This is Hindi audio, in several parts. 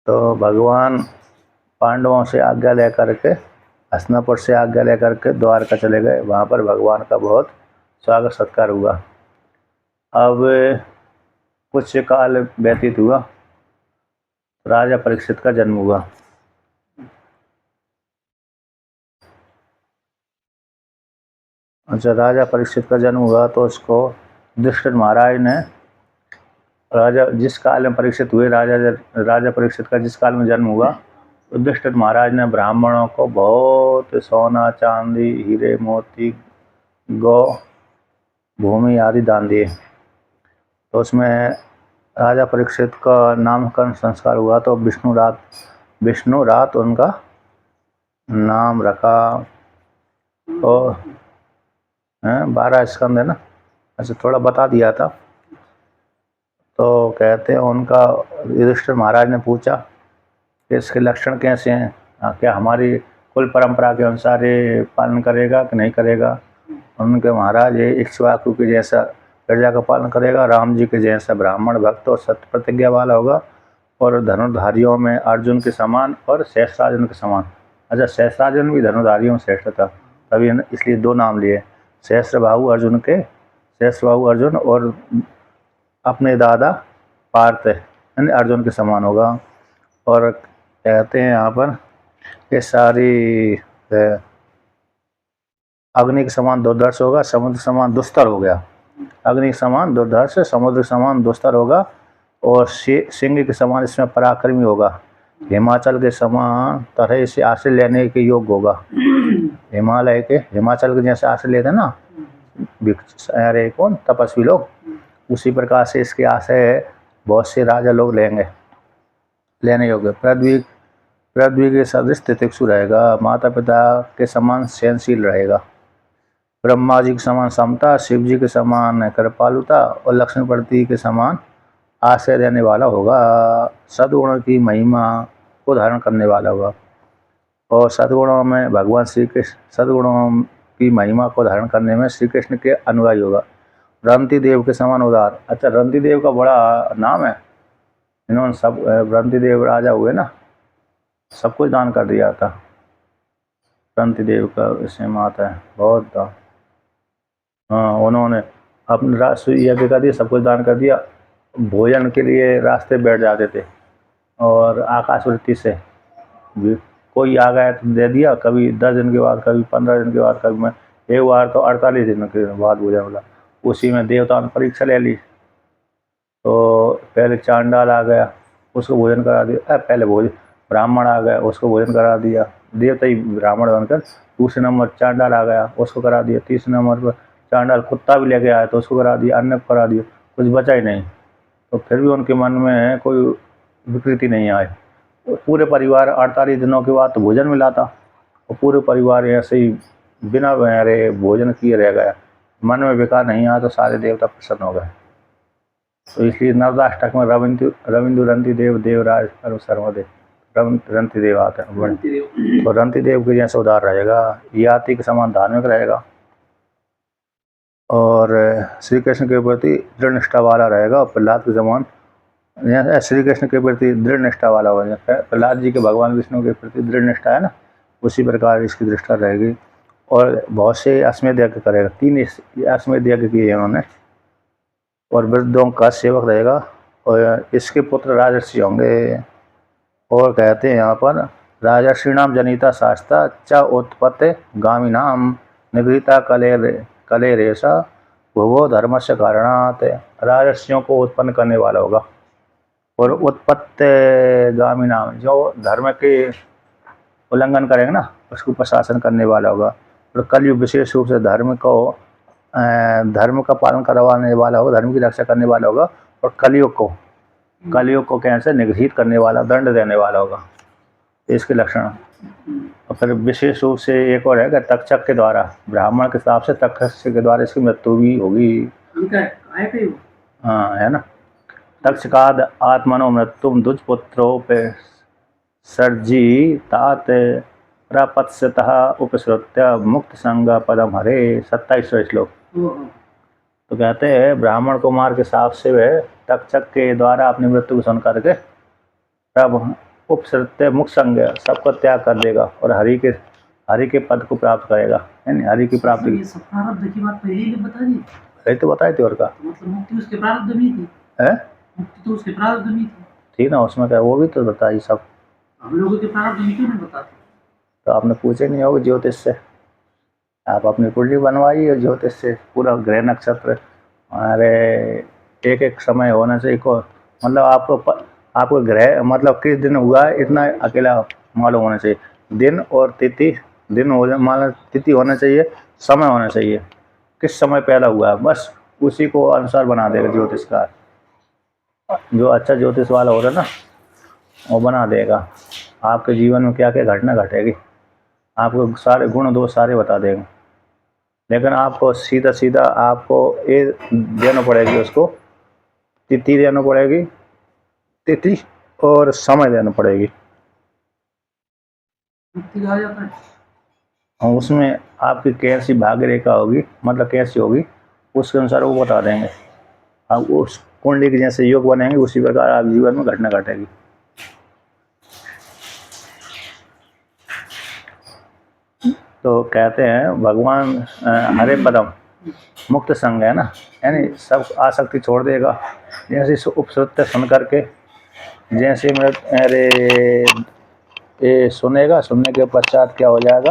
तो भगवान पांडवों से आज्ञा लेकर के हस्तिनापुर से आज्ञा लेकर के द्वारका चले गए। वहाँ पर भगवान का बहुत स्वागत सत्कार हुआ। अब कुछ काल व्यतीत हुआ, राजा परीक्षित का जन्म हुआ। अच्छा, राजा परीक्षित का जन्म हुआ तो उसको युधिष्ठिर महाराज ने, राजा जिस काल में परीक्षित हुए, राजा परीक्षित का जिस काल में जन्म हुआ, युधिष्ठिर महाराज ने ब्राह्मणों को बहुत सोना चांदी हीरे मोती गौ भूमि आदि दान दिए। तो उसमें राजा परीक्षित का नामकरण संस्कार हुआ तो विष्णुरात उनका नाम रखा। और 12 स्कंद है ना, अच्छा थोड़ा बता दिया था। तो कहते हैं उनका युधिष्ठिर महाराज ने पूछा कि इसके लक्षण कैसे हैं, क्या हमारी कुल परंपरा के अनुसार ये पालन करेगा कि नहीं करेगा। उनके महाराज ये इक्ष्वाकु के जैसा प्रजा का पालन करेगा, राम जी के जैसा ब्राह्मण भक्त और सत्य प्रतिज्ञा वाला होगा, और धनुर्धारियों में अर्जुन के समान और सहस्रार्जुन के समान। अच्छा, सहस्रार्जुन भी धनुर्धारियों में श्रेष्ठ था, तभी इसलिए 2 नाम लिए, सहस्त्रबाहु अर्जुन और अपने दादा पार्थ यानी अर्जुन के समान होगा। और कहते हैं यहाँ पर ये सारी अग्नि के समान दुर्धर्ष होगा, समुद्र समान दुस्तर हो गया। अग्नि के समान दुर्धर्ष, समुद्र के समान दुस्तर होगा, और सिंह के समान इसमें पराक्रमी होगा। हिमाचल के समान तरह से आश्रय लेने के योग्य होगा। हिमाचल के जैसे आश्रय लेते ना अरे कौन तपस्वी लोग, उसी प्रकार से इसके आश्रय बहुत से राजा लोग लेने योग्य। पृथ्वी के सदृश तितिक्षु रहेगा, माता पिता के समान सहनशील रहेगा, ब्रह्मा जी के समान समता, शिव जी के समान कृपालुता और लक्ष्मीपति के समान आश्रय देने वाला होगा। सद्गुणों की महिमा को धारण करने वाला होगा, और सद्गुणों में भगवान श्री कृष्ण, सद्गुणों की महिमा को धारण करने में श्री कृष्ण के अनुयायी होगा। रंती देव के समान उदार। अच्छा, रंती देव का बड़ा नाम है, इन्होंने सब रंती देव राजा हुए ना, सब कुछ दान कर दिया था। रंती देव का इसमें आता है बहुत दान। हाँ, उन्होंने अपने राष्ट्रीय यज्ञ कर दिया, सब कुछ दान कर दिया। भोजन के लिए रास्ते बैठ जाते थे, और आकाशवृत्ति से कोई आ गया तो दे दिया, कभी 10 दिन के बाद, कभी 15 दिन के बाद, कभी मैं एक बार तो 48 दिन के बाद भोजन मिला। उसी में देवताओं ने परीक्षा ले ली। तो पहले चांडाल आ गया, उसको भोजन करा दिया। पहले ब्राह्मण आ गया, उसको भोजन करा दिया, देवता ही ब्राह्मण बनकर। दूसरे नंबर चांडाल आ गया, उसको करा दिया। तीसरे नंबर पर चांडाल कुत्ता भी लेके आया तो उसको करा दिया, अन्य को करा दिया, कुछ बचा ही नहीं। तो फिर भी उनके मन में कोई विकृति नहीं आई। तो पूरे परिवार 48 दिनों के बाद तो भोजन मिला था, और पूरे परिवार ऐसे ही बिना भोजन किए रह गया। मन में विकार नहीं आया तो सारे देवता प्रसन्न हो गए। तो इसलिए नवदाष्टक में रविंदु रंती देव देवराज सर्वदेव रंती देव आते हैं। तो रंती देव के जैसे उदार रहेगा, याति के समान धार्मिक रहेगा, और श्री कृष्ण के प्रति दृढ़ निष्ठा वाला रहेगा। और प्रहलाद के समान श्री कृष्ण के प्रति दृढ़ निष्ठा वाला हो जाता है। प्रहलाद जी के भगवान विष्णु के प्रति दृढ़ निष्ठा है ना, उसी प्रकार इसकी दृष्टा रहेगी। और बहुत से अश्वमेध यज्ञ करेगा, 3 अश्वमेध यज्ञ किए उन्होंने, और वृद्धों का सेवक रहेगा, और इसके पुत्र राजर्षि होंगे। और कहते हैं यहाँ पर राजर्षि नाम जनिता शास्त्रा च उत्पत्ति गामी नाम निगृता कले रेशा भुवो धर्म से कारणात। राजर्षियों को उत्पन्न करने वाला होगा, और उत्पत्ति गामी नाम, जो धर्म के उल्लंघन करेंगे ना उसको प्रशासन करने वाला होगा। और कलयुग विशेष रूप से धर्म का पालन करवाने वाला होगा, धर्म की रक्षा करने वाला होगा। और कलयुग को कैसे निगृहित करने वाला, दंड देने वाला होगा, इसके लक्षण। और फिर विशेष रूप से एक और है कि तक्षक के द्वारा, ब्राह्मण के हिसाब से तक्षक के द्वारा इसकी मृत्यु भी होगी। हाँ, है ना। तक्षकाद आत्मनो मृत्युम दुष्पुत्रोपे सर्जी तात प्रपत्स्यतः उपसृत्य मुक्त संग पदम हरे। 27वां श्लोक। तो कहते हैं ब्राह्मण कुमार के साप से वह तक्षक के द्वारा अपनी मृत्यु को सुन करके तब उपसृत्य मुक्त संग सबका त्याग कर देगा और हरि के पद को प्राप्त करेगा, यानी हरि की प्राप्ति। ये सब प्रारब्ध की बात पहले ही बता दी, यही तो बताई थी और का, मतलब मुक्ति उसके प्रारब्ध में थी है, मुक्ति तो उसके प्रारब्ध में थी, ठीक ना, उसमें क्या वो भी तो बताई सब। हम लोगों के प्रारब्ध में क्यों नहीं बताते? तो आपने पूछे नहीं होगा ज्योतिष से, आप अपनी कुंडली बनवाइए ज्योतिष से, पूरा ग्रह नक्षत्र अरे एक एक समय होना चाहिए को, मतलब आपको ग्रह मतलब किस दिन हुआ है इतना अकेला मालूम होना चाहिए, दिन और तिथि, दिन हो मान तिथि होना चाहिए, समय होना चाहिए, किस समय पैदा हुआ है, बस उसी को अनुसार बना देगा ज्योतिषकार। जो अच्छा ज्योतिष वाला होता है ना वो बना देगा आपके जीवन में क्या क्या घटना घटेगी, आपको सारे गुण दोष सारे बता देगा। लेकिन आपको सीधा सीधा आपको ये देना पड़ेगी, उसको तिथि देना पड़ेगी, तिथि और समय देना पड़ेगी। मुक्ति कहा जाता है और उसमें आपकी कैसी भाग्य रेखा होगी, मतलब कैसी होगी उसके अनुसार वो बता देंगे। अब उस कुंडली के जैसे योग बनेंगे उसी प्रकार आप जीवन में घटना घटेगी। तो कहते हैं भगवान हरे पदम मुक्त संग है ना, यानी सब आसक्ति छोड़ देगा। जैसे उपसृत्य सुन करके, जैसे अरे ये सुनेगा, सुनने के पश्चात क्या हो जाएगा,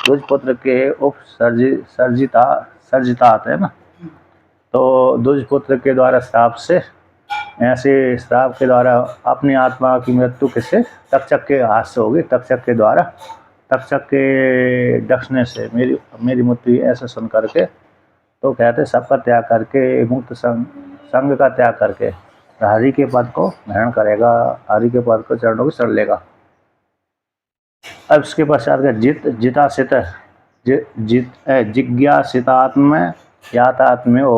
दुष्पुत्र के सर्जिता आते हैं ना, तो दुष्पुत्र के द्वारा श्राप से, ऐसे श्राप के द्वारा अपनी आत्मा की मृत्यु किससे, तक्षक के हाथ से होगी, तक्षक के द्वारा, तक्षक के डसने से मेरी मृत्यु, ऐसे सुन करके तो कहते सबका त्याग करके, मुक्त संग का त्याग करके हरि के पद को ग्रहण करेगा, हरि के पद को चरणों को चढ़ लेगा। अब इसके पश्चात जितासित जिज्ञासितात्म यातात्म्यो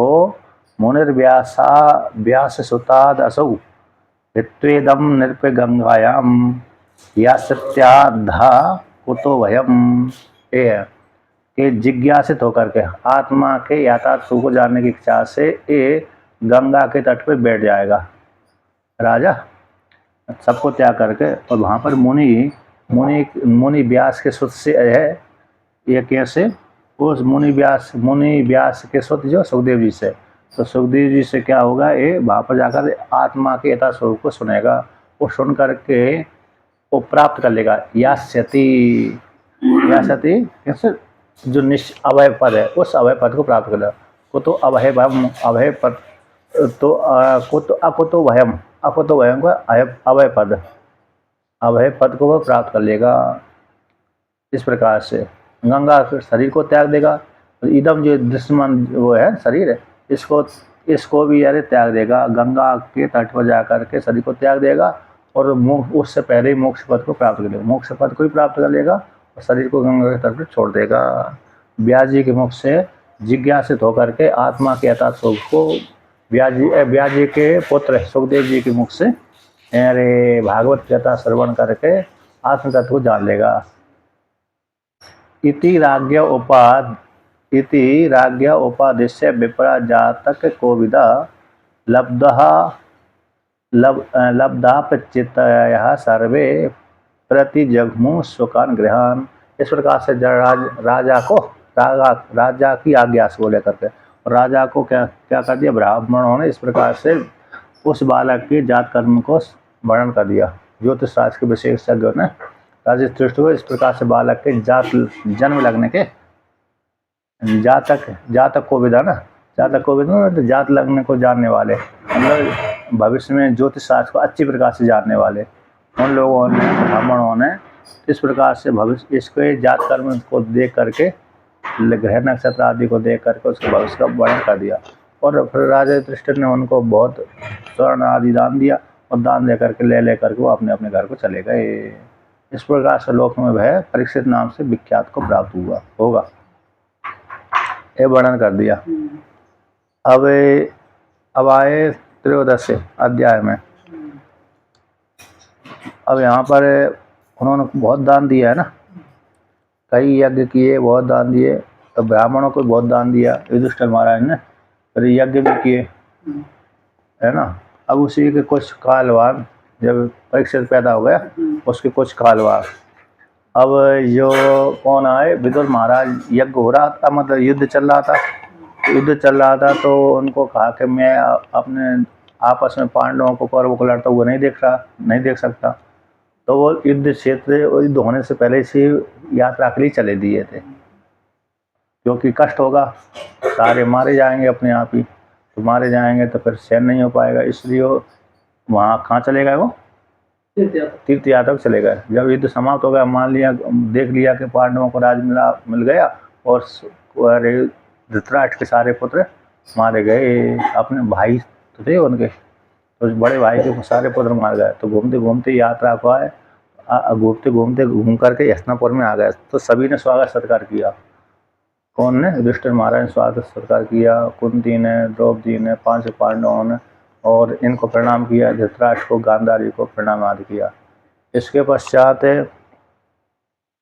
मुनिर्व्यास सुताद असौ ऋत्वेदम नृप गंगायाम या सत्याधा कुतो भयम, के जिज्ञासित होकर के आत्मा के यातायात सुख को जानने की इच्छा से ये गंगा के तट पर बैठ जाएगा राजा, सबको त्याग करके। और वहाँ पर मुनि व्यास के सुत से है, ये कैसे, उस मुनि व्यास के सुत जो सुखदेव जी से, तो सुखदेव जी से क्या होगा, ये वहाँ पर जाकर आत्मा के यथार्थ स्वरूप को सुनेगा, वो सुन करके वो प्राप्त कर लेगा। यास्यति कैसे, जो अवय पद है उस अवय पद को प्राप्त कर लेगा। को तो अवय पद तो अकुतो वयम को अवय पद को वो प्राप्त कर लेगा। इस प्रकार से गंगा शरीर को त्याग देगा, तो इदम जो दृश्यमान वो है शरीर है, इसको भी यार त्याग देगा, गंगा के तट पर जाकर के शरीर को त्याग देगा और उससे पहले ही मोक्ष पद को प्राप्त कर लेगा, मोक्ष पद को ही प्राप्त कर लेगा और शरीर को गंगा के तट पर छोड़ देगा। व्यास जी के मुख से जिज्ञासित होकर के आत्मा के यथार्थ स्वरूप को व्यास जी के पुत्र सुखदेव जी के मुख से अरे भागवत कथा श्रवण करके आत्म तत्व को जान लेगा। इति राज्ञ उपादिश्य विप्रा जातक कोविदा लब्धापचितयः सर्वे प्रति जगमु सुखान गृहान। इस प्रकार से राजा की आज्ञा से बोले करके, और राजा को क्या कर दिया, ब्राह्मणों ने इस प्रकार से उस बालक के जात कर्म को वर्णन कर दिया। ज्योतिष शास्त्र के विशेषज्ञों ने राजा श्रेष्ठ को इस प्रकार से बालक के जन्म लगने के जातक को विदा ना, तो जात लगने को जानने वाले, मतलब भविष्य में ज्योतिष शास्त्र को अच्छी प्रकार से जानने वाले उन लोगों ने, ब्राह्मणों ने इस प्रकार से भविष्य इसके जात कर्म को देख करके, ग्रह नक्षत्र आदि को देख करके उसके भविष्य का वर्णन कर दिया। और फिर राजा युधिष्ठिर ने उनको बहुत स्वर्ण आदि दान दिया और दान दे करके ले करके वो अपने अपने घर को चले गए। इस प्रकार से लोक में वह परीक्षित नाम से विख्यात को प्राप्त होगा, ये वर्णन कर दिया। अब आए त्रयोदश अध्याय में। अब यहाँ पर उन्होंने बहुत दान दिया है ना, कई यज्ञ किए, बहुत दान दिए, तो ब्राह्मणों को बहुत दान दिया युधिष्ठिर महाराज ने, फिर यज्ञ भी किए है ना। अब उसी के कुछ काल बाद जब परीक्षित पैदा हो गया उसके कुछ काल बाद अब जो कौन आए, विदुर महाराज, यज्ञ हो रहा था, मतलब युद्ध चल रहा था, तो उनको कहा कि मैं अपने आपस में पांडवों को कौरवों को लड़ता हुआ नहीं देख सकता। तो वो युद्ध क्षेत्र युद्ध होने से पहले से यात्रा के लिए चले दिए थे, क्योंकि कष्ट होगा, सारे मारे जाएंगे अपने आप ही, तो मारे जाएंगे तो फिर सहन नहीं हो पाएगा, इसलिए वहाँ कहाँ चले गए, वो तीर्थ यात्रा चले गए। जब युद्ध समाप्त हो गया, मान लिया, देख लिया कि पांडवों को राज मिल गया और धृतराष्ट्र के सारे पुत्र मारे गए, अपने भाई तो थे उनके, तो बड़े भाई के सारे पुत्र मार गए। तो घूमते घूमते यात्रा को आए, घूमते घूम करके हस्तिनापुर में आ गए। तो सभी ने स्वागत सत्कार किया। कौन ने? युधिष्ठिर महाराज ने स्वागत सत्कार किया, कुंती ने, द्रौपदी ने, 5 पांडवों ने, और इनको प्रणाम किया, धृतराष्ट्र को, गांधारी को प्रणाम आदि किया। इसके पश्चात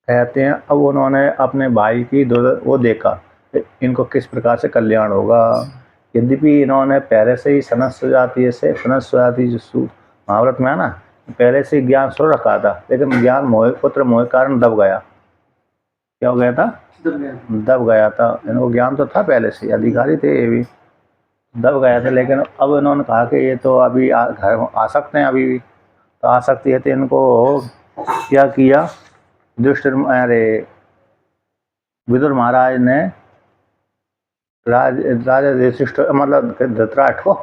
कहते हैं अब उन्होंने अपने भाई की वो देखा इनको किस प्रकार से कल्याण होगा। यद्यपि इन्होंने पहले से ही सनत्सुजाति जो महाभारत में है ना, पहले से ज्ञान सुन रखा था, लेकिन ज्ञान पुत्र मोह कारण दब गया। क्या हो गया था? दब गया था। इनको ज्ञान तो था पहले से, अधिकारी थे, ये भी दब गया था। लेकिन अब इन्होंने कहा कि ये तो अभी घर आ सकते हैं, अभी भी तो आ सकती है। तो इनको क्या किया, विदुर महाराज ने राजा युधिष्ठिर मतलब धृतराष्ट्र को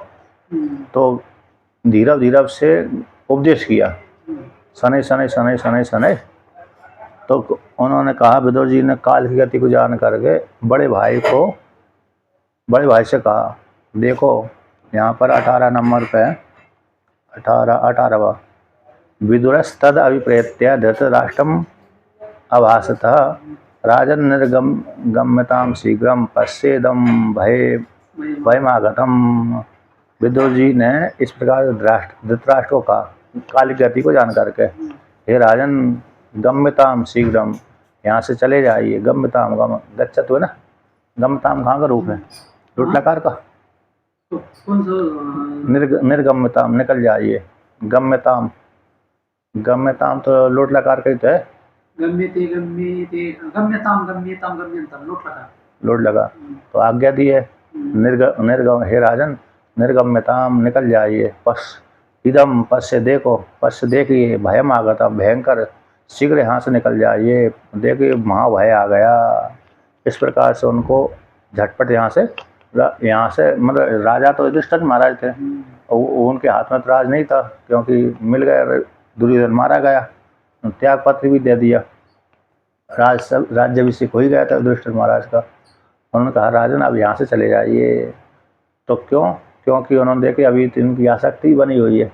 तो धीरव से उपदेश किया, शनै। तो उन्होंने कहा, विदुर जी ने काल की गति को जान करके बड़े भाई से कहा, देखो यहाँ पर 18 नंबर पे 18वां, विदुरस्तद अभिप्रेत्य धृतराष्ट्रम अभासतः राजन निर्गम्यताम शीघ्रम पश्येदम भयमागतम। विदुर जी ने इस प्रकार धृतराष्ट्र को कहा, काल की गति को जान करके, हे राजन, गम्यताम शीघ्रम, यहाँ से चले जाइए। गम्यताम, गच्छत हुए ना, गम्यताम कहाँ का रूप है? लुट लकार का। निर्गम्यताम, निकल जाइए। गम्यताम तो लुट लकार का ही तो है। लुट लगा तो आज्ञा दी है। निर्गम, हे राजन, निर्गम्यताम, निकल जाइए। इदम, पश्य देखिए, भयम आगता, भयंकर, शीघ्र यहाँ से निकल जाइए, देखिए महाभय आ गया। इस प्रकार से उनको झटपट यहाँ से मतलब राजा तो युधिष्ठिर महाराज थे, उनके हाथ में तो राज नहीं था, क्योंकि मिल गया, दुर्योधन मारा गया, त्याग पत्र भी दे दिया, राज्याभिषेक हो ही गया था युधिष्ठिर महाराज का। उन्होंने कहा, राजन अब यहाँ से चले जाइए। तो क्योंकि उन्होंने देखे अभी इनकी आसक्ति बनी हुई है,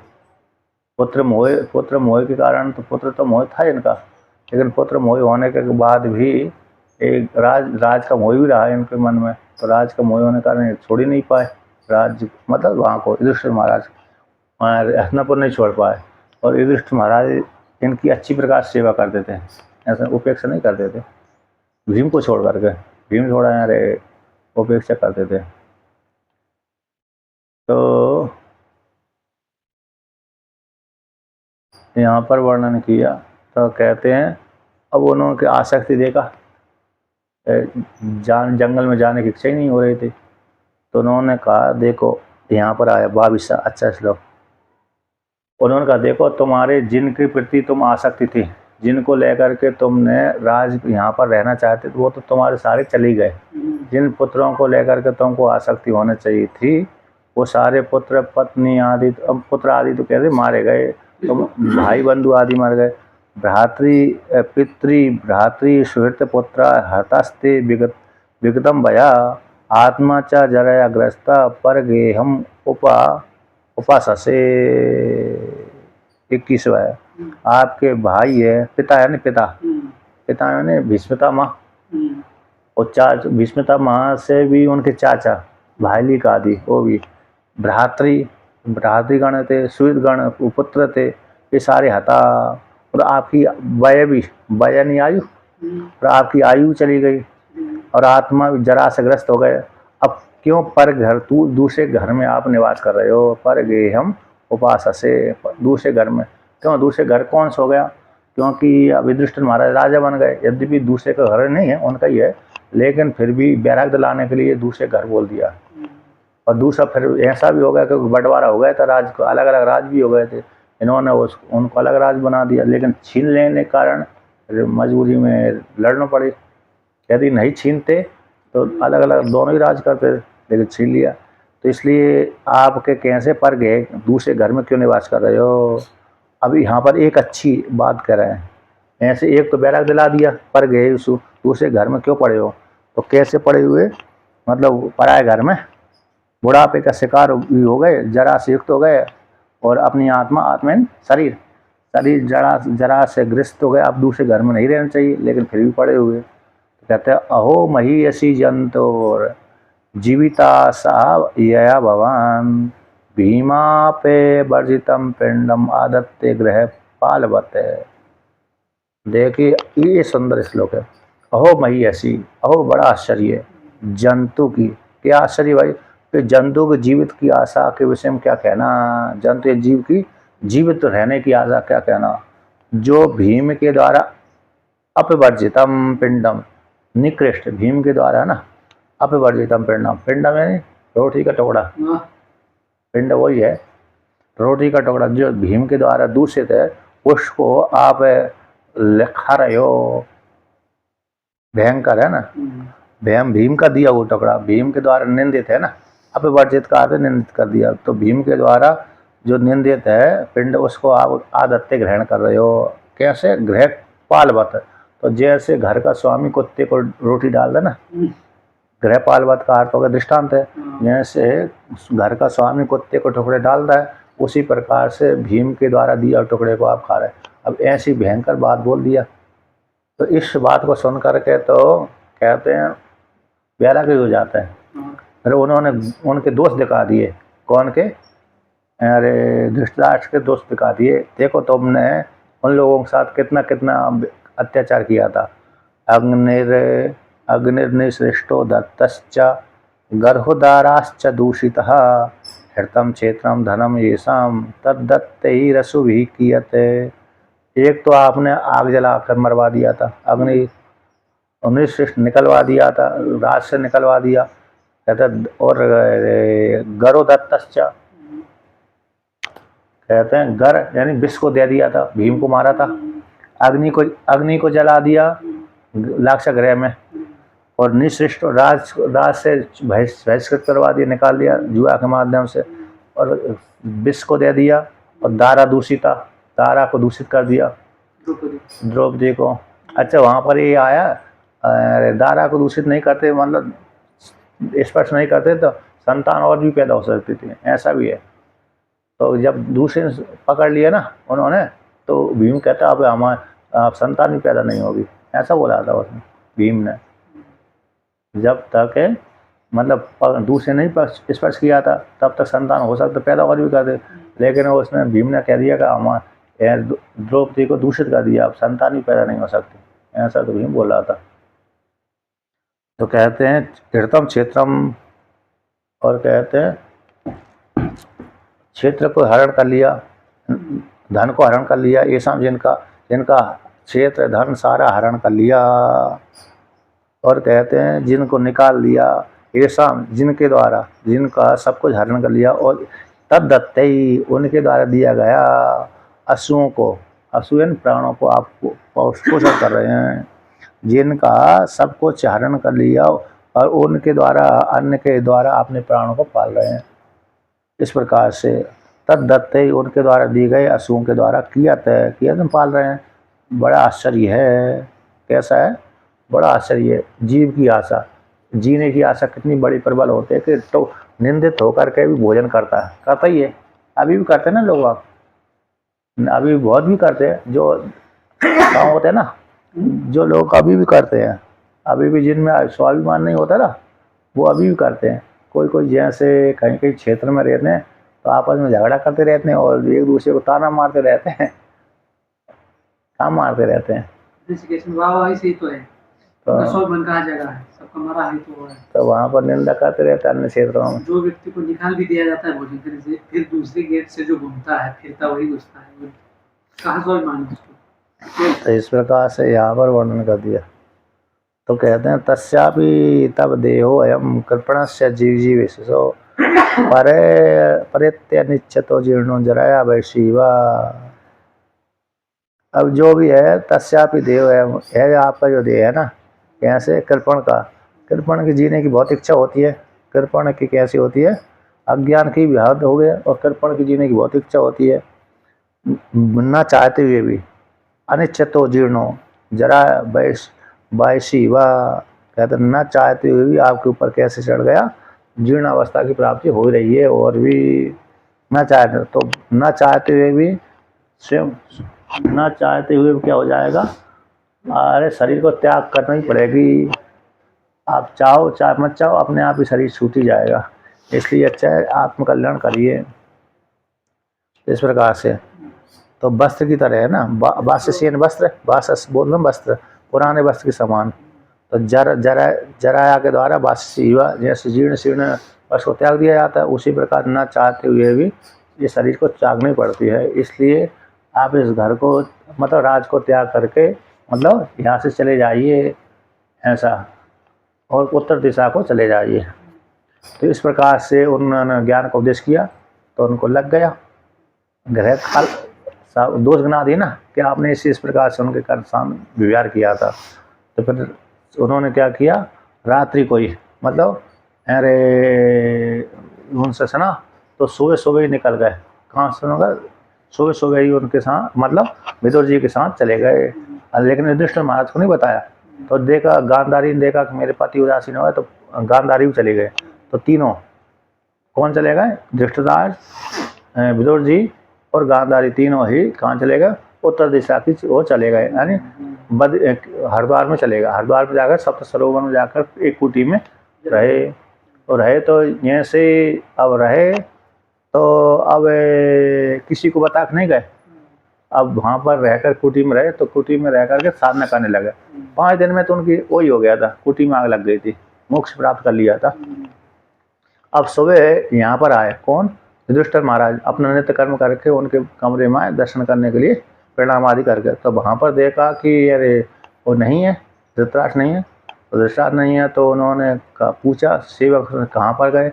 पुत्र मोह के कारण। तो पुत्र तो मोह था इनका, लेकिन पुत्र मोह होने के बाद भी एक राज का मोह भी रहा इनके मन में। तो राज का मोह होने के कारण छोड़ ही नहीं पाए राज, मतलब वहाँ को युधिष्ठिर महाराज हस्तिनापुर नहीं छोड़ पाए। और युधिष्ठिर महाराज इनकी अच्छी प्रकार सेवा करते थे, ऐसा उपेक्षा नहीं करते थे। भीम को छोड़ करके, भीम थोड़ा यार उपेक्षा करते थे। तो यहाँ पर वर्णन किया, तो कहते हैं अब उन्होंने आसक्ति देखा, जंगल में जाने की इच्छा ही नहीं हो रही थी। तो उन्होंने कहा, देखो यहाँ पर आया 22 अच्छा श्लोक। उन्होंने कहा, देखो तुम्हारे जिनके प्रति तुम आसक्ति थी, जिनको लेकर के तुमने राज यहाँ पर रहना चाहते थे, वो तो तुम्हारे सारे चले गए। जिन पुत्रों को लेकर के तुमको आसक्ति होना चाहिए थी, वो सारे पुत्र पत्नी आदि, पुत्र आदि तो कहते मारे गए, तुम भाई बंधु आदि मर गए। भ्रातृ सुहृत पुत्र हतास्ते विगतम भया आत्मा च जरया ग्रस्ता पर गेहम उपाससे। 21वां है, आपके भाई है, पिता है ना, पिता यानी भीष्मपितामह, और भीष्मपितामह से भी उनके चाचा भाईली का आदि, वो भी भ्रातृगण थे, सुहृदगण पुत्र थे, ये सारे हता। और आपकी वय नहीं आयु, और आपकी आयु चली गई, और आत्मा जरा से ग्रस्त हो गए। अब क्यों पर घर, दूसरे घर में आप निवास कर रहे हो? पर गे हम उपास से दूसरे घर में। क्यों दूसरे घर कौन सो गया? क्योंकि अब युधिष्ठिर महाराज राजा बन गए, यद्यपि दूसरे का घर नहीं है, उनका ही है, लेकिन फिर भी बैराग दिलाने के लिए दूसरे घर बोल दिया। और दूसरा फिर ऐसा भी हो गया कि बंटवारा हो गया था, राज को अलग अलग राज भी हो गए थे, इन्होंने उनको अलग राज बना दिया, लेकिन छीन लेने के कारण मजबूरी में लड़ना पड़ी। यदि नहीं छीनते तो अलग अलग दोनों ही राज करते, लेकिन छीन लिया। तो इसलिए आपके कैसे पर गए, दूसरे घर में क्यों निवास कर रहे हो? अभी यहाँ पर एक अच्छी बात कर रहे हैं, ऐसे एक तो बैराग दिला दिया, पर गए दूसरे घर में क्यों पड़े हो? तो कैसे पड़े हुए? मतलब पराए घर में बुढ़ापे का शिकार भी हो गए, जरा से युक्त हो गए, और अपनी आत्मा शरीर जरा से ग्रस्त हो गए। अब दूसरे घर में नहीं रहना चाहिए, लेकिन फिर भी पड़े हुए। तो कहते हैं अहो महीयसी जंतोर जीविता सा यया भवान भीमा पे वर्जितम पिंडम आदत्ते ग्रह पालवत। देखिए ये सुंदर श्लोक है। अहो महीयसी, अहो बड़ा आश्चर्य जंतु की। क्या आश्चर्य भाई? कि जंतु के जीवित की आशा के विषय में क्या कहना, जंतु जीव की जीवित रहने की आशा क्या कहना, जो भीम के द्वारा अपवर्जितम पिंडम, निकृष्ट भीम के द्वारा ना, अपवर्जितम पिंडम, पिंडम यानी रोटी का टुकड़ा, पिंड वही है रोटी का टुकड़ा, जो भीम के द्वारा दूषित है, उसको आप खा रहे हो। भयंकर है ना, भीम का दिया वो टुकड़ा भीम के द्वारा निंदित है ना, अपवर्जित का अर्थ निंदित कर दिया। तो भीम के द्वारा जो निंदित है पिंड, उसको आप आदत्ते ग्रहण कर रहे हो। कैसे? ग्रह पालवत। तो जैसे घर का स्वामी कुत्ते को रोटी डाल दे ना, ग्रह पालवत का अर्थ होगा दृष्टांत है। जैसे घर का स्वामी कुत्ते को टुकड़े डालता है, उसी प्रकार से भीम के द्वारा दिया टुकड़े को आप खा रहे हैं। अब ऐसी भयंकर बात बोल दिया, तो इस बात को सुन करके तो कहते हैं बैरागी हो जाता है। फिर उन्होंने उनके दोस्त दिखा दिए। कौन के? अरे धृतराष्ट्र के दोस्त दिखा दिए। देखो तुमने उन लोगों के साथ कितना कितना अत्याचार किया था। अग्निर्निसृष्टो दत्तश्च गर्भोदाराश्च दूषितः हृतम क्षेत्रम धनम येषाम तद्दत्तैरसुभिः क्रियते। एक तो आपने आग जला कर मरवा दिया था, अग्नि निसृष्ट निकलवा दिया था, राज से निकलवा दिया कहते। और गरोदत्तश्च, कहते हैं गर यानी विष को दे दिया था, भीम को मारा था। अग्नि को जला दिया लाक्षागृह में, और निसृष्ट राज से बहिष्कृत करवा दिया, निकाल दिया जुआ के माध्यम से, और विष को दे दिया, और दारा को दूषित कर दिया, द्रौपदी को। अच्छा वहाँ पर ये आया, दारा को दूषित नहीं करते, मतलब स्पर्श नहीं करते तो संतान और भी पैदा हो सकती थी, ऐसा भी है। तो जब दूसरे पकड़ लिया ना उन्होंने, तो भीम कहता अब हमारा संतान भी पैदा नहीं होगी, ऐसा बोला था उसने भीम ने। जब तक मतलब दूसरे नहीं स्पर्श किया था, तब तक संतान हो सकता, पैदा और भी करते, लेकिन उसने भीम ने कह दिया कि हमारे द्रौपदी को दूषित कर दिया, अब संतान भी पैदा नहीं हो सकती, ऐसा तो भीम बोल रहा था। तो कहते हैं कृतम क्षेत्रम, और कहते हैं क्षेत्र को हरण कर लिया, धन को हरण कर लिया, ये सब जिनका क्षेत्र धन सारा हरण कर लिया। और कहते हैं जिनको निकाल लिया, ये सब जिनके द्वारा जिनका सब कुछ हरण कर लिया, और तद्दत्ते ही उनके द्वारा दिया गया अश्वों को, अश्विन प्राणों को आपको पोषण कर रहे हैं, जिनका सब कुछ हरण कर लिया, और उनके द्वारा अन्न के द्वारा अपने प्राणों को पाल रहे हैं। इस प्रकार से तद्दत्ते उनके द्वारा दिए गए अश्वों के द्वारा किया पाल रहे हैं। बड़ा आश्चर्य है। कैसा है? बड़ा आश्चर्य है। जीव की आशा, जीने की आशा कितनी बड़ी प्रबल होती है कि तो निंदित होकर के भी भोजन करता ही है। अभी भी करते हैं ना लोग, अभी भी बहुत भी करते हैं। जो गाँव होते हैं ना, जो लोग अभी भी करते हैं, अभी भी जिनमें स्वाभिमान नहीं होता ना, वो अभी भी करते हैं। कोई जैसे कहीं कहीं क्षेत्र में रहते हैं तो आपस में झगड़ा करते रहते हैं, और एक दूसरे को ताना मारते रहते हैं, काम मारते रहते हैं। ऋषिकेश में वाह वाह से तो है। रसोई बन कहा जगह है, सबका मरा है तो है। तो वहाँ पर निंदा करते रहते अन्य क्षेत्रों में। जो व्यक्ति को निकाल भी दिया जाता है भोजन करने से, फिर दूसरे गेट से जो घूमता है फिरता वही घुसता है, वो कहाँ स्वाभिमान है उसको। तो इस प्रकार से यहाँ पर वर्णन कर दिया। तो कहते हैं तस्यापि तब देहो अयम कृपणस्य जीव विशेषो परित्य निश्चितो जीर्णो जराया वैशिवा। अब जो भी है तस्यापि देह है आपका जो देह है ना, कैसे कृपण का, कृपण की जीने की बहुत इच्छा होती है। कृपण की कैसी होती है, अज्ञान की भी हद हो गया और कृपण की जीने की बहुत इच्छा होती है, ना चाहते हुए भी। अनिश्चितो जीर्णो जरा वैशी व कहते न चाहते हुए भी आपके ऊपर कैसे चढ़ गया, जीर्ण अवस्था की प्राप्ति हो रही है। और भी न चाहते, तो न चाहते हुए भी स्वयं न चाहते हुए भी क्या हो जाएगा, अरे शरीर को त्याग करना ही पड़ेगी। आप चाहो चाहे मत चाहो, अपने आप ही शरीर छूट ही जाएगा। इसलिए अच्छा है आत्मकल्याण करिए। इस प्रकार से तो वस्त्र की तरह है ना, बाष्यसेन वस्त्र, बास बोलम वस्त्र, पुराने वस्त्र के समान। तो जराया के द्वारा बाष्यवा, जैसे जीर्ण शीर्ण वस्त्र को त्याग दिया जाता है, उसी प्रकार न चाहते हुए भी ये शरीर को त्यागनी पड़ती है। इसलिए आप इस घर को मतलब राज को त्याग करके मतलब यहाँ से चले जाइए ऐसा, और उत्तर दिशा को चले जाइए। तो इस प्रकार से उन्होंने ज्ञान का उपदेश किया तो उनको लग गया। ग्रह काल दोष गिना दी ना कि आपने इस प्रकार से उनके कर्म सामने व्यवहार किया था। तो फिर उन्होंने क्या किया, रात्रि को ही मतलब अरे उनसे सुना तो सुबह सुबह ही निकल गए। कहाँ सुनोगा, सुबह सुबह ही उनके साथ मतलब विदुर जी के साथ चले गए। लेकिन युधिष्ठिर महाराज को नहीं बताया। तो देखा गांधारी ने देखा कि मेरे पति उदासीन हो गए, तो गांधारी भी चले गए। तो तीनों कौन चले गए, धृतराज, विदुर जी और गांधारी, तीनों ही कहाँ चले गए, उत्तर दिशा की ओर चले गए, यानी हरिद्वार में चले गए। हरिद्वार में जाकर सप्त सरोवर में जाकर एक कुटी में रहे। और रहे तो जैसे अब रहे तो अब किसी को बता के नहीं गए। अब वहाँ पर रहकर कुटी में रहे, तो कुटी में रह करके साधना करने लगे। 5 दिन में तो उनकी वही हो गया था, कुटी में आग लग गई थी, मोक्ष प्राप्त कर लिया था। अब सुबह यहाँ पर आए कौन, युधिष्ठिर महाराज, अपना नित्य कर्म करके उनके कमरे में आए दर्शन करने के लिए, प्रणाम आदि करके। तो वहाँ पर देखा कि अरे वो नहीं है, धृतराष्ट्र नहीं है। तो धृतराष्ट्र नहीं है तो उन्होंने पूछा सेवक कहाँ पर गए,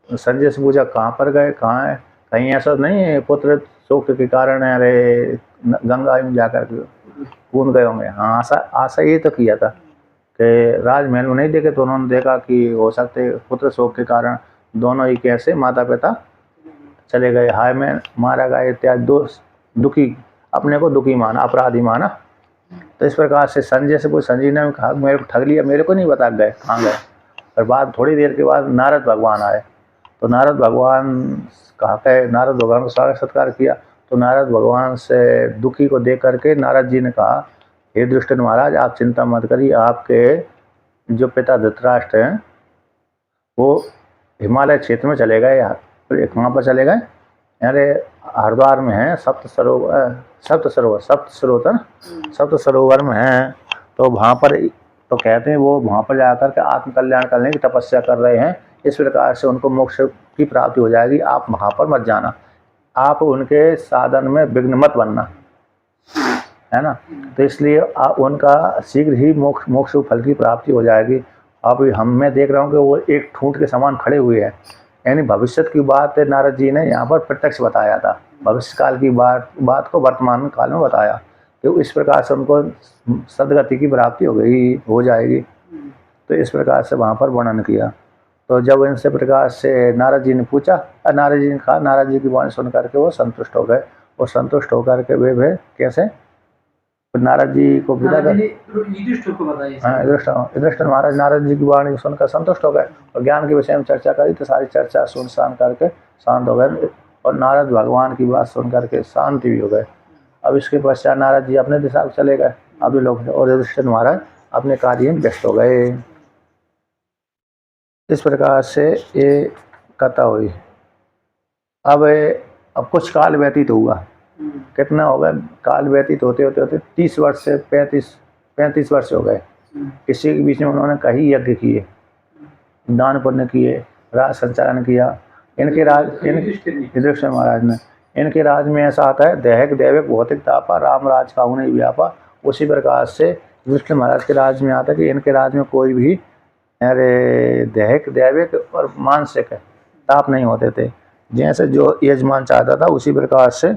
संजय से पूछा कहाँ पर गए, कहाँ है, कहीं ऐसा नहीं है पुत्र शोक के कारण अरे गंगा में जाकर कूद गए होंगे। हाँ आशा ये तो किया था कि राजमहल में नहीं देखे, तो उन्होंने देखा कि हो सकते पुत्र शोक के कारण दोनों ही कैसे माता पिता चले गए, हाय में मारा गया इत्यादि दुखी, अपने को दुखी माना, अपराधी माना। तो इस प्रकार से संजय से संजय ने कहा मेरे को ठग लिया, मेरे को नहीं बता गए कहाँ गए। और बाद थोड़ी देर के बाद नारद भगवान आए। तो नारद भगवान कहा के नारद भगवान को स्वागत सत्कार किया। तो नारद भगवान से दुखी को देख करके नारद जी ने कहा, हे युधिष्ठिर महाराज आप चिंता मत करिए, आपके जो पिता धृतराष्ट्र हैं वो हिमालय क्षेत्र में चले गए। कहाँ पर चले गए, अरे हरिद्वार में है, सप्त सरोवर में हैं। तो वहाँ पर तो कहते हैं वो वहाँ पर जाकर के आत्म कल्याण करने की तपस्या कर रहे हैं। इस प्रकार से उनको मोक्ष की प्राप्ति हो जाएगी, आप वहाँ पर मत जाना, आप उनके साधन में विघ्न मत बनना, है ना। तो इसलिए उनका शीघ्र ही मोक्ष फल की प्राप्ति हो जाएगी। अब मैं देख रहा हूँ कि वो एक ठूंठ के समान खड़े हुए हैं, यानी भविष्य की बात नारद जी ने यहाँ पर प्रत्यक्ष बताया था। भविष्य काल की बात को वर्तमान काल में बताया कि इस प्रकार से उनको सदगति की प्राप्ति हो जाएगी। तो इस प्रकार से वहाँ पर वर्णन किया। तो जब इनसे प्रकार से नारद जी ने पूछा, नारद जी ने कहा, नारद जी की वाणी सुन करके वो संतुष्ट हो गए। और संतुष्ट होकर के वे कैसे नारद जी को विदा कर, युधिष्ठिर महाराज नारद जी की वाणी सुनकर संतुष्ट हो गए और ज्ञान के विषय में चर्चा करी। तो सारी चर्चा सुनसान करके शांत हो गए और नारद भगवान की बात सुन करके शांति भी हो गए। अब इसके पश्चात नारद जी अपने दिशा में चले गए, अभी लोग, और युधिष्ठिर महाराज अपने कार्य में व्यस्त हो गए। इस प्रकार से ये कथा हुई। अब कुछ काल व्यतीत हुआ, कितना हो गया, काल व्यतीत होते होते 30 वर्ष से 35 वर्ष हो गए। इसी के बीच में उन्होंने कई यज्ञ किए, दान पुण्य किए, राज संचालन किया। इनके राज युधिष्ठिर महाराज ने, इनके राज में ऐसा आता है, दैहिक दैविक भौतिक तापा राम राज का नहीं व्यापा। उसी प्रकार से युधिष्ठिर महाराज के राज में आता है कि इनके राज में कोई भी अरे दैहिक दैविक और मानसिक ताप नहीं होते थे। जैसे जो यजमान चाहता था उसी प्रकार से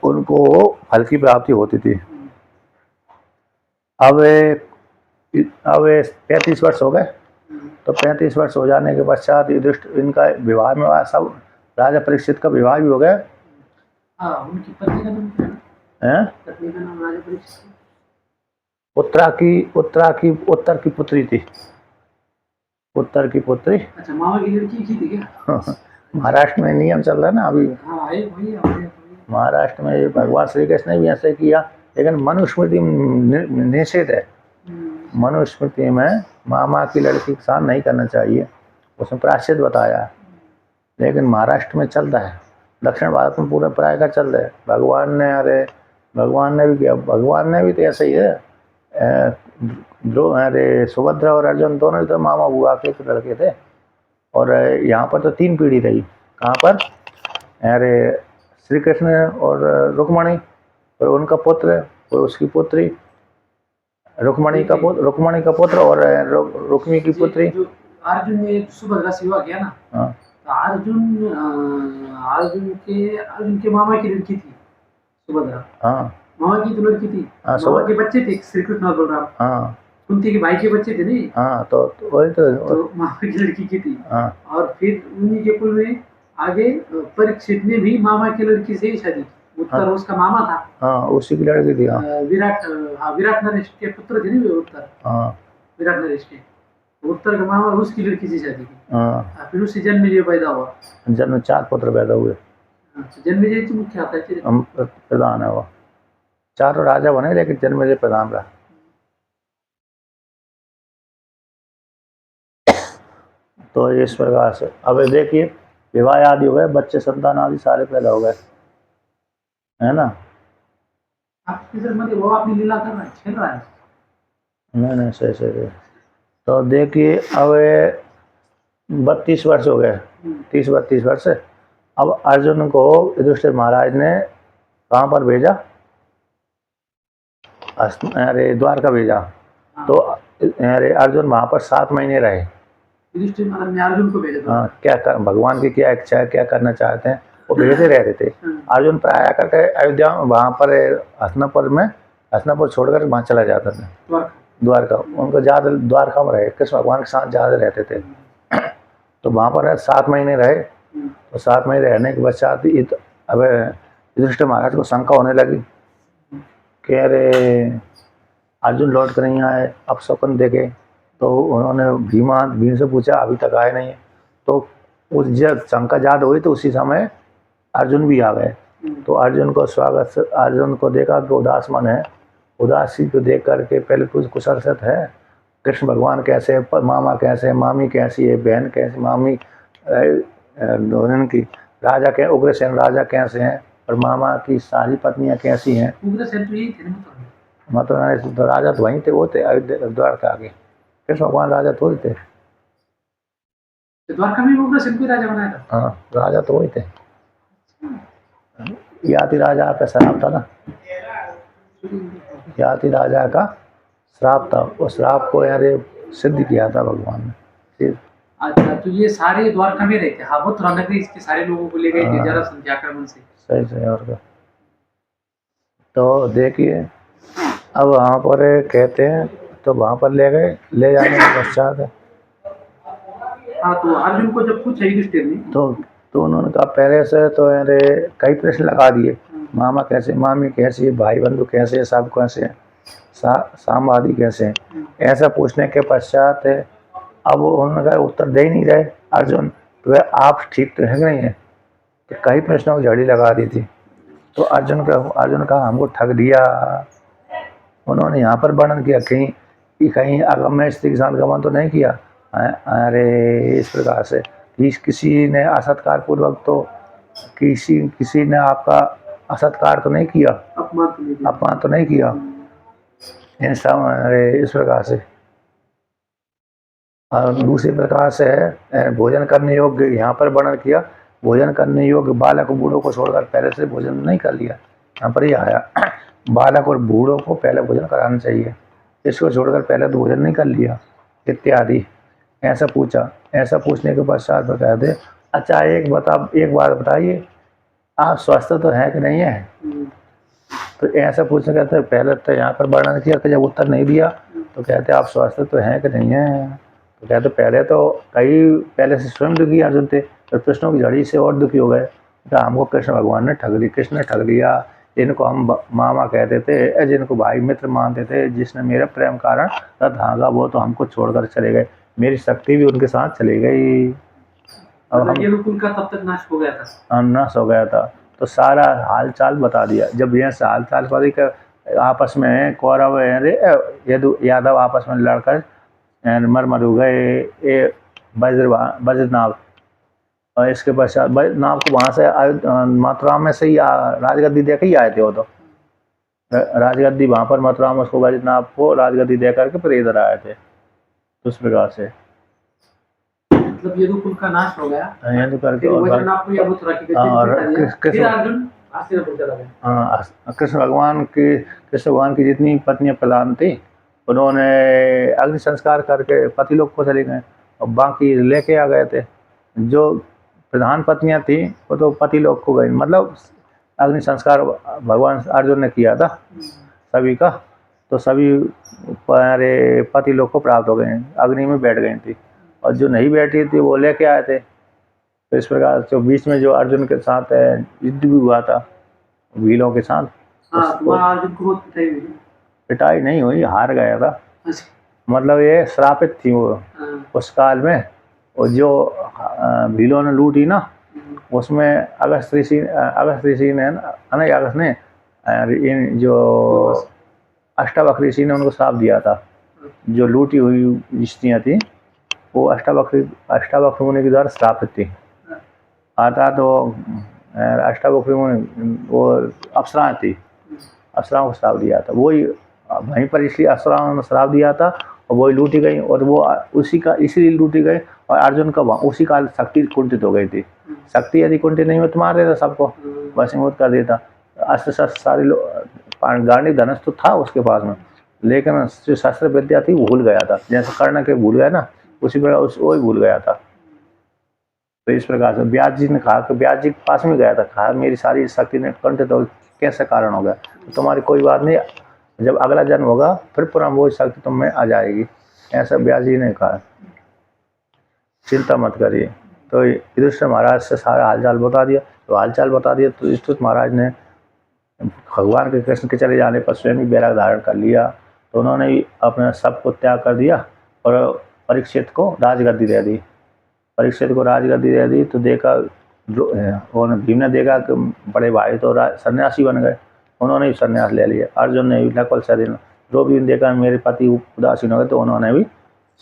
उनको फल की प्राप्ति होती थी। अब 35 वर्ष हो गए, तो 35 वर्ष हो जाने के पश्चात युधिष्ठिर इनका विवाह में सब राजा परीक्षित का विवाह भी हो गया। उनकी पत्नी का नाम क्या है? पत्नी का नाम राजा परीक्षित। उत्तर की पुत्री थी, उत्तर की पुत्री। अच्छा, मामा की लड़की की थी क्या? महाराष्ट्र में नियम चल रहा है ना अभी। हाँ, वही महाराष्ट्र में भगवान श्री कृष्ण ने भी ऐसे किया, लेकिन मनुस्मृति में निषेध है। मनुस्मृति में मामा की लड़की के साथ नहीं करना चाहिए, उसमें प्रायश्चित बताया है। लेकिन महाराष्ट्र में चल रहा है, दक्षिण भारत में पूरा प्राय का चल रहा है। भगवान ने भी किया, भगवान ने भी तो ऐसे ही है। सुभद्रा और अर्जुन दोनों तो मामा बुआ के लड़के थे। और यहाँ पर तो 3 पीढ़ी रही। कहाँ पर? अरे श्री कृष्ण और रुक्मणी और उनका पुत्र और उसकी पुत्री, रुक्मणी का पुत्र और रुक्मी की पुत्री। अर्जुन ने सुभद्रा से विवाह किया ना। हाँ, तो अर्जुन के मामा की लड़की थी सुभद्रा। हाँ, मामा की तो लड़की थी। हाँ, मामा के बच्चे थे श्री कृष्ण और बलराम। हाँ, कुंती के भाई के बच्चे थे नहीं। हाँ, तो वही तो मामा की लड़की की थी। हाँ, और फिर उन्हीं के कुल में आगे परीक्षित ने भी मामा की लड़की से ही शादी की। उत्तर उसका मामा था। हाँ, उसी की लड़की थी। हाँ, विराट नरेश के पुत्र थे ना उत्तर। हाँ, विराट नरेश के उत्तर का मामा उसकी लड़की से शादी की। हाँ, फिर उससे जन्मेजय पैदा हुआ। जन्म 4 पुत्र पैदा हुए। जन्मेजय तो मुख्य आता है, प्रधान है वो। 4 राजा बने, लेकिन जन्मेजय प्रधान रहा। तो इस प्रकार से अब देखिए, विवाह आदि हो गए, बच्चे संतान आदि सारे पैदा हो गए, है ना। वो अपनी लीला कर रहा है, खेल रहा है। नहीं, सही। तो देखिए, अब 32 वर्ष हो गए, 30-32 वर्ष। अब अर्जुन को युधिष्ठिर महाराज ने कहाँ पर भेजा? अरे द्वारका भेजा। तो अरे अर्जुन वहाँ पर 7 महीने रहे। युधिष्ठिर महाराज ने अर्जुन को भेजा। हाँ, क्या कर, भगवान की क्या इच्छा है, क्या करना चाहते हैं, वो भेजते रहते थे। अर्जुन प्राय करके अयोध्या वहाँ पर हस्तिनापुर छोड़कर वहाँ चला जाता था द्वारका। उनको ज़्यादा द्वारका में रहे, कृष्ण भगवान के साथ ज़्यादा रहते थे। तो वहाँ पर 7 महीने रहे। तो 7 महीने रहने के पश्चात अब युधिष्ठिर महाराज को शंका होने लगी कि अरे अर्जुन लौट कर नहीं आए, अब शकुन देखे। तो उन्होंने भीम से पूछा, अभी तक आए नहीं है। तो उस जब शंका ज़्यादा हुई तो उसी समय अर्जुन भी आ गए। तो अर्जुन को देखा कि उदास मन है, उदासी को देख करके पहले कुछ कुशलसत है, कृष्ण भगवान कैसे, मामा कैसे, मामी कैसी है, बहन कैसी, मामी दोनों की, राजा के उग्रसेन राजा कैसे हैं, और मामा की सारी पत्नियां कैसी हैं। उग्रसेन तो यही थे ना, मथुरा तो राजा तो वहीं थे, वो थे अयोध्या द्वारका आगे। कृष्ण भगवान राजा थोड़ी थे। द्वारका में उग्रसेन को राजा बनाया था। हाँ, राजा तो वही थे। याति राजा का श्राप था ना, याति राजा का श्राप था। उस श्राप को यार सिद्ध किया था भगवान ने। अच्छा, तो ये सारे द्वारका में रहते। हाँ, मथुरा नगरी इसके सारे लोगों को ले गए थे जरासंध के आक्रमण से। सही और क्या। तो देखिए, अब वहाँ पर कहते हैं, तो वहाँ पर ले गए, ले जाने के पश्चात हाँ, तो अर्जुन को जब पूछा युधिष्ठिर ने, तो उन्होंने कहा पहले से तो अरे कई प्रश्न लगा दिए, मामा कैसे, मामी कैसी, भाई बंधु कैसे, सब कैसे, सामवादी कैसे। ऐसा पूछने के पश्चात अब उन्होंने कहा उत्तर दे ही नहीं रहे अर्जुन, तो वह आप ठीक तो है नहीं है। तो कई प्रश्नों की झड़ी लगा दी थी। तो अर्जुन कहा हमको ठग दिया। उन्होंने यहाँ पर वर्णन किया, कहीं अगम्य स्थिति के साथ गमन तो नहीं किया। अरे इस प्रकार से किसी ने असत्कार पूर्वक तो किसी ने आपका असत्कार तो नहीं किया, अपमान तो नहीं किया। अरे इस प्रकार से और दूसरी प्रकार से भोजन करने योग्य यहाँ पर वर्णन किया। भोजन करने योग्य बालक और बूढ़ों को छोड़कर पहले से भोजन नहीं कर लिया, यहाँ पर ही आया बालक और बूढ़ों को पहले भोजन कराना चाहिए, इसको छोड़कर पहले तो भोजन नहीं कर लिया इत्यादि ऐसा पूछा। ऐसा पूछने के पश्चात बता दे, अच्छा एक बात बताइए, आप स्वस्थ तो है कि नहीं है? तो ऐसा पूछने कहते पहले तो यहाँ पर वर्णन किया कि जब उत्तर नहीं दिया तो कहते आप स्वस्थ तो हैं कि नहीं है? तो कहते पहले तो पहले से स्वयं दुखी अर्जुन थे, तो कृष्णों की झड़ी से और दुखी हो गए। तो हमको कृष्ण भगवान ने ठग ली, कृष्ण ने ठग लिया। जिनको हम मामा कहते थे, जिनको भाई मित्र मानते थे, जिसने मेरे प्रेम कारण धागा वो तो हमको छोड़कर चले गए, मेरी शक्ति भी उनके साथ चली गई। अब हम ये लोग उनका तब तक नाश हो गया था, नाश हो गया था। तो सारा हाल चाल बता दिया। जब यह हाल चाल बता दी आपस में कौरव यादव आपस में लड़कर मर हो गए वज्रनाभ। और इसके पश्चात वज्रनाभ को वहाँ से मथुरा में से ही राजगद्दी दे के ही आए थे वो तो, राजगद्दी वहाँ पर मथुरा में उसको वज्रनाभ को राजगद्दी दे करके फिर इधर आए थे। तो उस प्रकार से मतलब यदुकुल का नाश हो गया, करके कृष्ण भगवान की जितनी पत्नियां प्रधान थी उन्होंने अग्नि संस्कार करके पति लोग को चले गए और बाकी लेके आ गए थे। जो प्रधान पत्नियां थी वो तो पति लोग को गई, मतलब अग्नि संस्कार भगवान अर्जुन ने किया था सभी का, तो सभी पति लोग को प्राप्त हो गए, अग्नि में बैठ गई थी। और जो नहीं बैठी थी वो लेके आए थे। तो इस प्रकार जो बीच में जो अर्जुन के साथ युद्ध भी हुआ था भीलों के साथ, पिटाई नहीं हुई, हार गया था। मतलब ये श्रापित थी वो उस काल में। और जो भीलों ने लूटी ना, उसमें अगस्त ऋषि ने इन जो अष्टावक्र ऋषि ने उनको श्राप दिया था। जो लूटी हुई स्त्रियाँ थी वो अष्टावक्र मुनि के द्वारा श्रापित थी। आता तो अष्टावक्र मुनि वो अप्सराएं थी, अप्सराओं को श्राप दिया था। वही वहीं पर इसलिए अप्सराओं ने श्राप दिया था और वही लूटी गई। और वो इसीलिए लूटी गई। और अर्जुन का उसी काल शक्ति कुंठित हो गई थी। शक्ति यदि कुंठित नहीं हो तो मार देता सबको, वशीभूत कर देता। अस्त्र शस्त्र सारे गांडीव धनुष तो था उसके पास में, लेकिन जो शस्त्र विद्या थी वो भूल गया था। जैसे कर्ण के भूल गया ना, उसी प्रकार वो भूल गया था। तो इस प्रकार से व्यास जी ने कहा कि व्यास जी के पास में गया था, कहा मेरी सारी शक्ति ने कुंठित हो कैसे कारण हो गया? तो तुम्हारी कोई बात नहीं, जब अगला जन्म होगा फिर पुनः वो शक्ति तुम में आ जाएगी, ऐसा व्यास जी ने कहा। चिंता मत करिए। तो युधिष्ठिर महाराज से सारा हालचाल बता दिया। तो हालचाल बता दिया तो युधिष्ठिर महाराज ने भगवान के कृष्ण के चले जाने पर स्वयं ही बैराग धारण कर लिया। तो उन्होंने भी अपने सब को त्याग कर दिया और परीक्षित को राजगद्दी दे दी। परीक्षित को राजगद्दी दे दी तो देखा भीम ने देखा कि बड़े भाई तो सन्यासी बन गए, उन्होंने भी सन्यास ले लिया। अर्जुन ने भी नकुल सहदेव द्रौपदी ने देखा मेरे पति उदासीन हो गए तो उन्होंने भी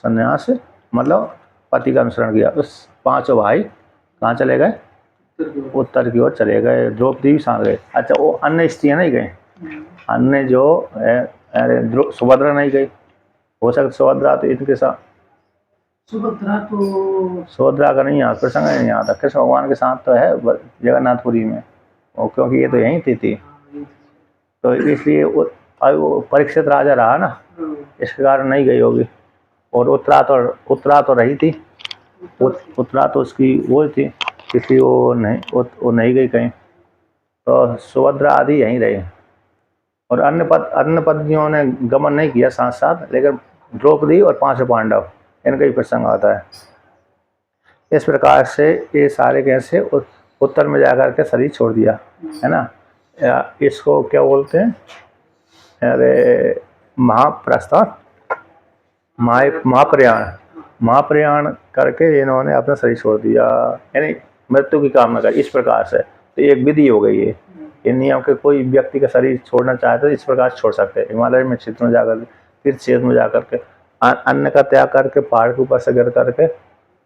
सन्यास मतलब पति का अनुसरण किया। उस पांचों भाई कहाँ चले गए? उत्तर की ओर चले गए। द्रौपदी भी साथ गए। अच्छा वो अन्य स्त्रियाँ नहीं गई, अन्य जो सुभद्रा नहीं गई, हो सकता सुभद्रा तो इनके साथ, सुभद्रा का नहीं यहाँ प्रसंग नहीं आता। कृष्ण भगवान के साथ तो है जगन्नाथपुरी में, और क्योंकि ये तो यहीं थी तो इसलिए वो परीक्षित राजा रहा ना, इसके कारण नहीं गई होगी। और उत्तरा तो रही थी, उत्तरा तो उसकी वो थी, इसलिए वो नहीं गई कहीं। तो सुभद्रा आदि यहीं रहे। और अन्य पत्नियों ने गमन नहीं किया साथ साथ, लेकिन द्रौपदी और पांचों पांडव इनका ही प्रसंग आता है। इस प्रकार से ये सारे कैसे उत्तर में जाकर के शरीर छोड़ दिया है ना। इसको क्या बोलते हैं? अरे महाप्रस्थान, महाप्रयाण करके इन्होंने अपना शरीर छोड़ दिया, यानी मृत्यु की कामना कर। इस प्रकार से तो एक विधि हो गई है। इन नियम के कोई व्यक्ति का शरीर छोड़ना चाहते तो इस प्रकार छोड़ सकते हैं। हिमालय में क्षेत्र में जाकर तीर्थ क्षेत्र में जाकर के अन्न का त्याग करके पहाड़ के ऊपर से गिर करके,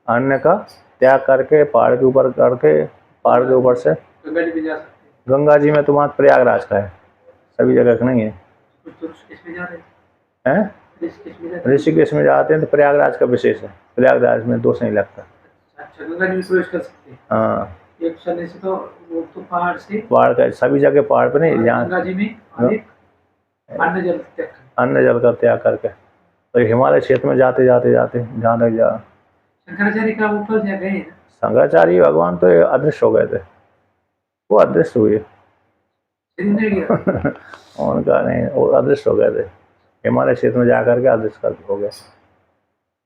अन्न का त्याग करके पहाड़ के ऊपर करके, पहाड़ के ऊपर से गंगा जी में तो वहाँ प्रयागराज का है, सभी जगह का नहीं है। इसमें जा रहे हैं? ऋषिकेश में जाते हैं। ऋषिकेश में जाते हैं तो प्रयागराज का विशेष है, प्रयागराज में दोष नहीं लगता। अच्छा, गंगा जी में प्रवेश कर सकते हैं। हाँ, एक चलने से तो वो तो पहाड़ से पहाड़ का सभी जगह पहाड़ पे नहीं, गंगा जहाँ जी में और एक अन्य जल त्याग करते अन्न जल का त्याग करके, और हिमालय क्षेत्र में जाते जाते जाते जहाँ तक जा हैं। शंकराचार्य का ऊपर जा गए हैं ना, शंकराचार्य भगवान तो अदृश्य हो गए थे, वो अदृश्य हुए शरीर नहीं गिरा। उनका नहीं, वो अदृश्य हो गए थे, हिमालय क्षेत्र में जाकर के अदृश्य हो गए।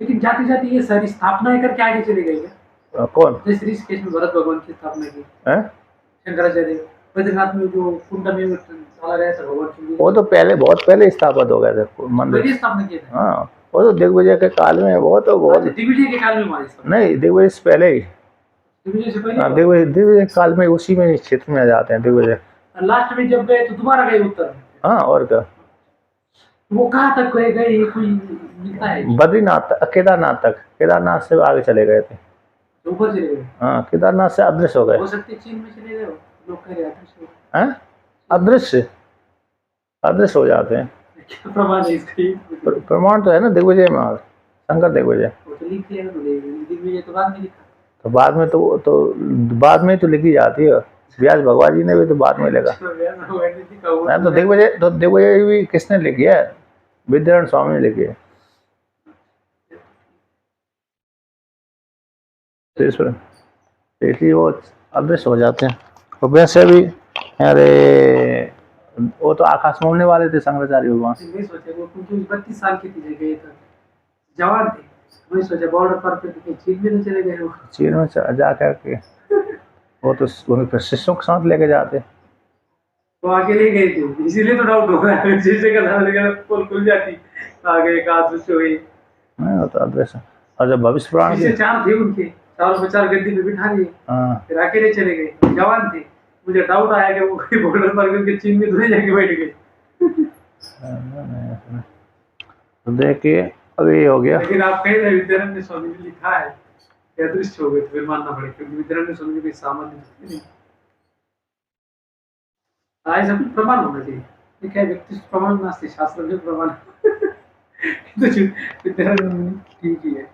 लेकिन जाते जाते ये सारी स्थापना करके आगे चले गए क्या? कौन जैसे ऋषिकेश में भरत भगवान की स्थापना की है? शंकराचार्य, बद्रीनाथ में जो कुंड में डाला गया था भगवान के लिए, वो तो पहले, बहुत पहले स्थापित हो गए थे मंदिर। वही स्थापना किया था। हाँ, वो तो दिग्विजय के काल में, वो तो बहुत अच्छा, दिग्विजय के काल में हमारे स्थापना, नहीं, दिग्विजय से पहले ही। दिग्विजय से पहले हाँ, दिग्विजय काल में उसी में क्षेत्र में जाते हैं दिग्विजय। लास्ट में जब गए तो दोबारा गए उत्तर में। हाँ, और क्या, वो कहाँ तक गए गए ये कोई मिलता है? बद्रीनाथ केदारनाथ तक, केदारनाथ से आगे चले गए थे। ऊपर चले गए। हाँ, केदारनाथ से अदृश्य हो गए। हो सकते चीन में चले गए हो, लोग कह रहे हैं हैं? अदृश्य, अदृश्य हो जाते हैं। क्या प्रमाण है इसका? प्रमाण तो है ना दिग्विजय में, और शंकर दिग्विजय। वो तो लिख दिया तो दिग्विजय तो बाद में लिखा। तो बाद में तो बाद में तो लिखी जाती है, व्यास भगवान जी ने भी तो बाद में लिखा है। तो दिग्विजय भी किसने लिखी है? विद्यारण स्वामी ने लिखी है। तो इसलिए वो अदृश्य हो जाते हैं। तो वैसे भी अरे वो तो आकाश में उड़ने वाले थे शंकराचार्य भगवान। मैं सोचा वो क्योंकि 32 साल के थे गए थे, जवान थे, मैं सोचा बॉर्डर पर पे चीन में नहीं चले गए वो। चीन में जा करके वो तो उनके शिष्यों के साथ लेके जाते। वो अकेले गए थे, इसीलिए तो डाउट हो रहा है शीशे का साथ लेकर पोल खुल जाती, आगे एक आध से हुई। नहीं, वो तो अदृश्य। और जब भविष्य पुराण शीशे की, चार थे उनके, चारों पे चार गद्दी पे बिठा दिए, हाँ, फिर अकेले चले गए, जवान थे। मुझे डाउट आया कि वो कोई बॉर्डर पर करके चीन में दूर जाके बैठ गए। तो देखिए अभी ये हो गया। लेकिन आप कह रहे विद्यारण्य स्वामी ने लिखा है कि अदृश्य हो गए, तो फिर मानना पड़ेगा क्योंकि विद्यारण्य स्वामी कोई सामान्य नहीं। ऐसा कुछ प्रमाण होना चाहिए, ये क्या व्यक्ति प्रमाण नास्ति शास्त्र में प्रमाण। तो विद्यारण्य ठीक ही है।